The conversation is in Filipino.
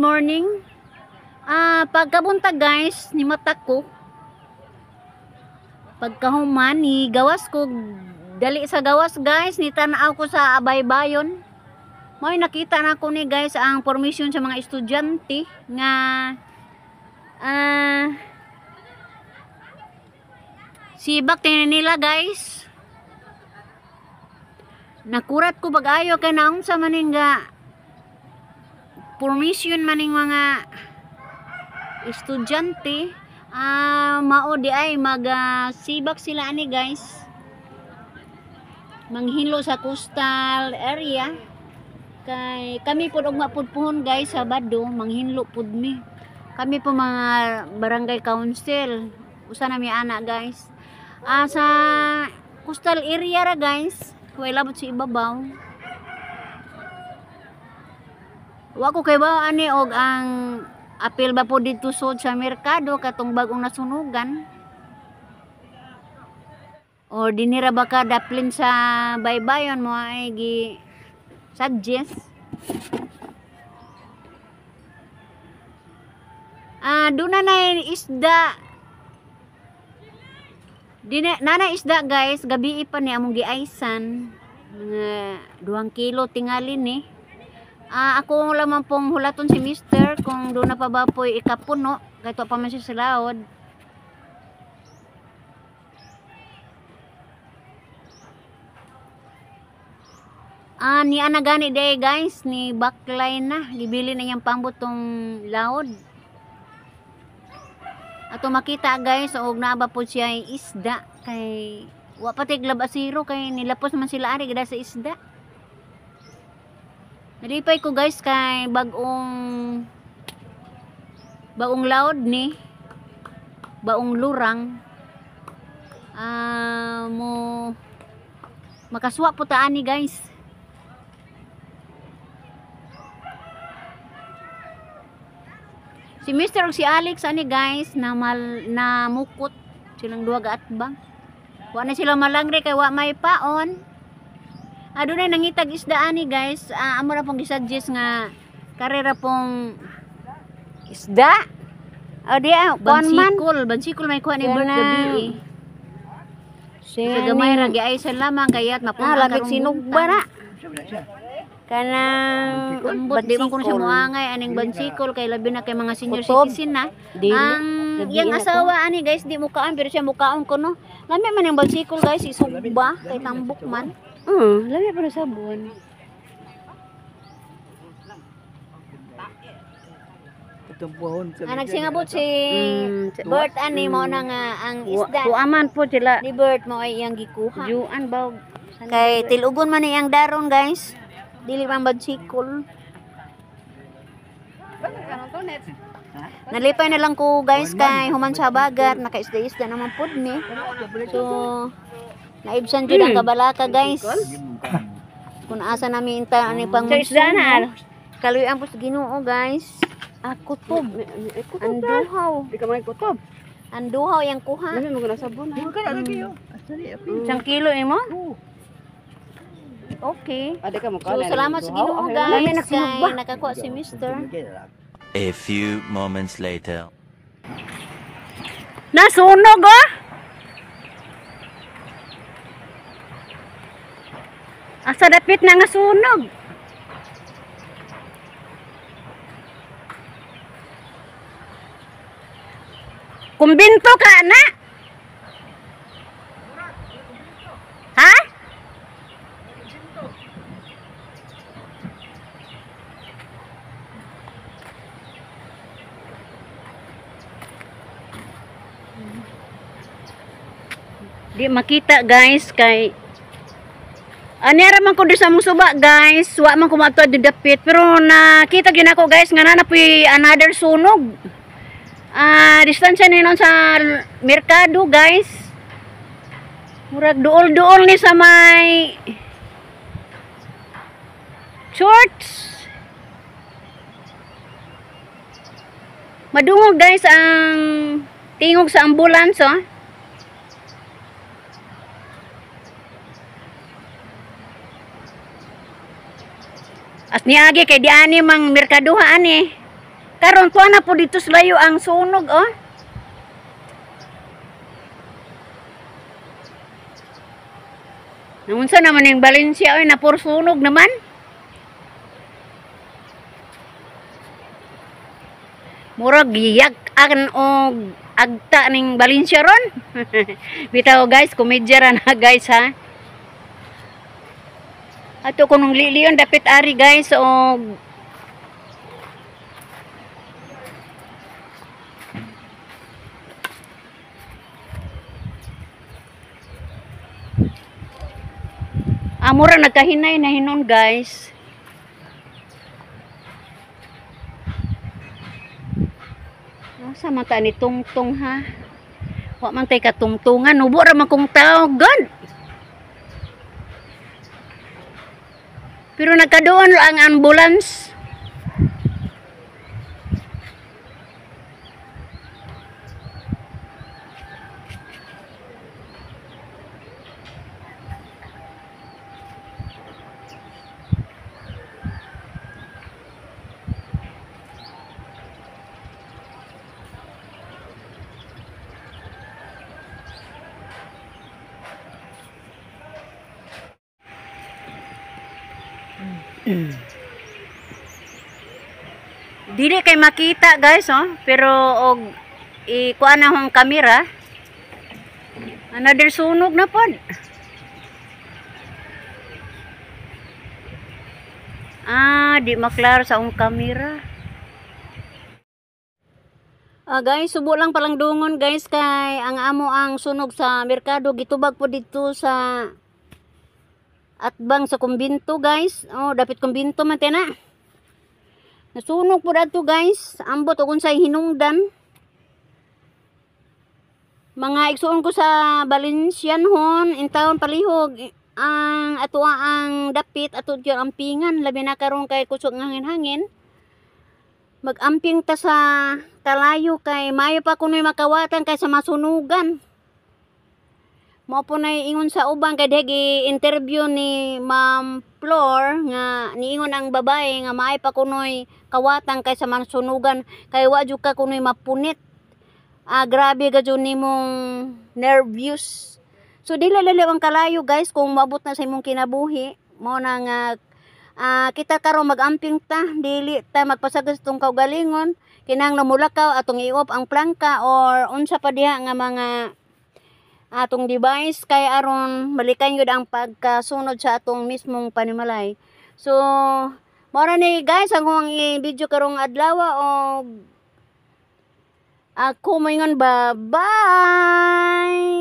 morning. Pagkabuntag guys, ni mata ko. Pagkahuman ni gawas ko, dali sa gawas guys, ni tanaw ko sa Abaybayon. May nakita na ko ni guys ang permission sa mga estudyante nga sibak tingin nila guys. Nakurat ko bagayo kay naong sa maning nga permission maning mga estudyante. Mao di ay sibak sila ani guys. Manghilo sa coastal area. Kay kami pud og mapudpuhon guys Sabado manghinlo pud mi. Kami po mga barangay council. Usa na mi ana guys. Sa coastal area ra guys. Way labot si ibabaw. Wa ko kay ba ani og ang apil ba po dito sud sa merkado katong bagong nasunugan. O dinira ba ka daplin sa Baybayon mo ay gi suggest. Doon na isda. Nana isda guys, gabi pa ni among giaisan. 2 kilo tingali ni. Ako lamang pong hulaton si Mister kung doon na pa ba po ikapuno. Kahit pa man siya sa laod. Ni ana gani day guys, ni backline na. Gibili na niyang pambutong laod. Ato makita guys, og naaba po siya isda. Kay, wa pati glabasiro kay nilapos man sila ari gida sa isda. Nalipay ko guys kay bagong laod ni. Baong lurang. Makaswa po taan ni guys. Si Mr. ug si Alex ani guys na mukot silang duha gaatbang. Wa na sila malangre kay wa may paon. Adunay nangitag isda ani guys. Amo ra pong gisuggest nga karera pong isda. Di bansikol may kuha ni bird gabi. Sa gamay ra giaysan lamang kayat mapunta lamig sinugba na. Kanang ambot di man kuno siya muangay aning bansikol kay labi na kay mga senior citizen na. Ang yang asawa ani guys di mukaan pero siya mukaon kuno. Lami man ang bansikol guys isugba kay tambok man. Lami pa sa buwan. Nagsingabot si Bert ani mo na nga ang isda. Tuaman po sila. Ni Bert mo ay iyang gikuha. Juan ba? Kay tilugon man iyang daron guys. Dili man bansikol. Nalipay na lang ko guys kay human sa bagat nakaisda-isda naman pud ni. So naibsan jud ang kabalaka guys. Kung asa namin ta ani pang kaluyan po sa Ginoo guys. Kutob. Anduhaw. Di ka may kutob. Anduhaw yang kuha. Dami mo na sabon. Isang kilo mo? Okay. So salamat sa Ginoo guys kay nakakuha si Mister. A few moments later. Nasunog oh! Asa dapit na nga sunog. Kumbinto ka na? Ha? Di makita guys kay aniara man ko di sa mong suba guys. Wa man ko mato di dapit pero nakita gyud ako guys nga nanapoy another sunog. Distansya ni nun sa merkado guys. Murag duol-duol ni sa may shorts. Madungog guys ang tingog sa ambulance oh. As niagi kay di ani mang merkaduhaan eh. Karon tuwa na po dito sa layo ang sunog, oh. Namunsa naman yung Valencia, oy, napur sunog naman. Murag giyak ang og agta ning Valencia ron. Bitaw guys, komedya ra na guys ha. Ato kunong liliyon dapit ari guys og mura nagkahinay na hinon guys. Sa mata ni tungtong ha. Wa man tay katungtungan, ubo ra man kong tao, God. Pero nagkaduan ang ambulance. Dili kay makita guys, oh, pero og ikuan na hong kamera. Another sunog na pod. Di maklar sa hong kamera. Guys, subo lang palang dungon guys kay ang amo ang sunog sa merkado gitubag po dito sa atbang sa kumbinto guys. Oh, dapit kumbinto man tena. Nasunog po dato guys. Ambot o unsay hinungdan. Mga igsuon ko sa Valencian hon, in taon palihog ang ato ang dapit ato yung ampingan labi na karon kay kusog ng hangin-hangin. Mag-amping ta sa kalayo kay mayo pa kunoy makawatan kay sa masunugan. Mo po na ingon sa uban kay degi interview ni Ma'am Flor nga niingon ang babae nga maay pa kunoy kawatan kay sa masunugan kay wa jud ka kunoy mapunit. Grabe ga jud nimong nervous. So dili lali ang kalayo guys kung maabot na sa imong kinabuhi mo na nga kita karon mag-amping ta dili ta magpasagas tong kaugalingon kinahanglan mulakaw atong iop ang plangka or unsa pa diha nga mga atong device kay aron balikan yun ang pagkasunod sa atong mismong panimalay. So mora ni guys ang video karong adlaw og ako moingon bye bye.